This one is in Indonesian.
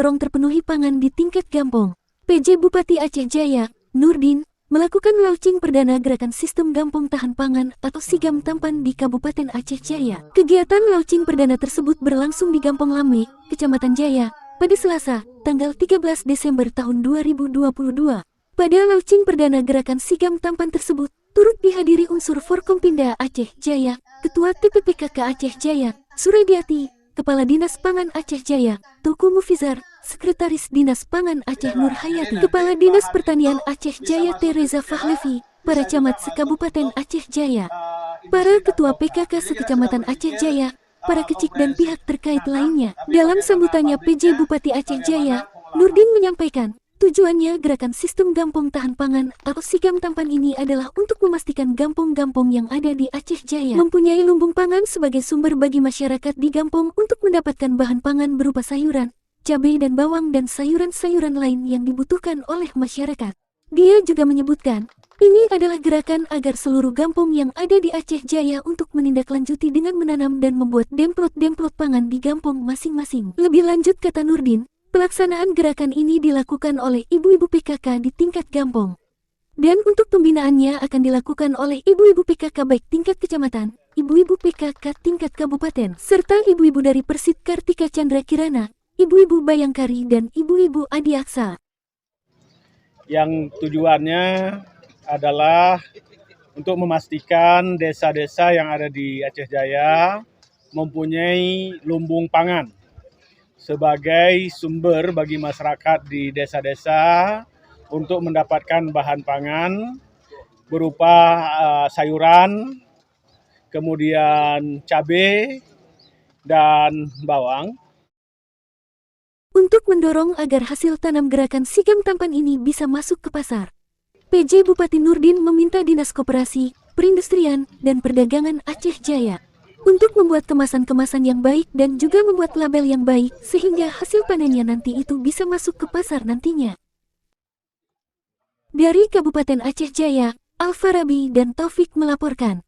mendorong terpenuhi pangan di tingkat Gampong, PJ Bupati Aceh Jaya, Nurdin, melakukan launching perdana gerakan Sistem Gampong Tahan Pangan atau SIGAM Tampan di Kabupaten Aceh Jaya. Kegiatan launching perdana tersebut berlangsung di Gampong Lame, Kecamatan Jaya, pada Selasa, tanggal 13 Desember tahun 2022. Pada launching perdana gerakan SIGAM Tampan tersebut, turut dihadiri unsur Forkompinda Aceh Jaya, Ketua TPPKK Aceh Jaya, Suradiati, Kepala Dinas Pangan Aceh Jaya, Tuku Mufizar, Sekretaris Dinas Pangan Aceh Nur Hayati, Kepala Dinas Pertanian Aceh Jaya Tereza Fahlevi, para camat se-Kabupaten Aceh Jaya, para ketua PKK se-Kecamatan Aceh Jaya, para kecik dan pihak terkait lainnya. Dalam sambutannya PJ Bupati Aceh Jaya, Nurdin menyampaikan, tujuannya gerakan Sistem Gampong Tahan Pangan atau SIGAM Tampan ini adalah untuk memastikan gampong-gampong yang ada di Aceh Jaya mempunyai lumbung pangan sebagai sumber bagi masyarakat di Gampong untuk mendapatkan bahan pangan berupa sayuran, cabai dan bawang dan sayuran-sayuran lain yang dibutuhkan oleh masyarakat. Dia juga menyebutkan, ini adalah gerakan agar seluruh gampong yang ada di Aceh Jaya untuk menindaklanjuti dengan menanam dan membuat demplot-demplot pangan di gampong masing-masing. Lebih lanjut kata Nurdin, pelaksanaan gerakan ini dilakukan oleh ibu-ibu PKK di tingkat Gampong. Dan untuk pembinaannya akan dilakukan oleh ibu-ibu PKK baik tingkat kecamatan, ibu-ibu PKK tingkat kabupaten, serta ibu-ibu dari Persit Kartika Chandra Kirana, ibu-ibu Bayangkari dan ibu-ibu Adiaksa. Yang tujuannya adalah untuk memastikan desa-desa yang ada di Aceh Jaya mempunyai lumbung pangan sebagai sumber bagi masyarakat di desa-desa untuk mendapatkan bahan pangan berupa sayuran, kemudian cabai dan bawang. Untuk mendorong agar hasil tanam gerakan SIGAM Tampan ini bisa masuk ke pasar, PJ Bupati Nurdin meminta Dinas Koperasi, Perindustrian, dan Perdagangan Aceh Jaya untuk membuat kemasan-kemasan yang baik dan juga membuat label yang baik sehingga hasil panennya nanti itu bisa masuk ke pasar nantinya. Dari Kabupaten Aceh Jaya, Al-Farabi dan Taufik melaporkan.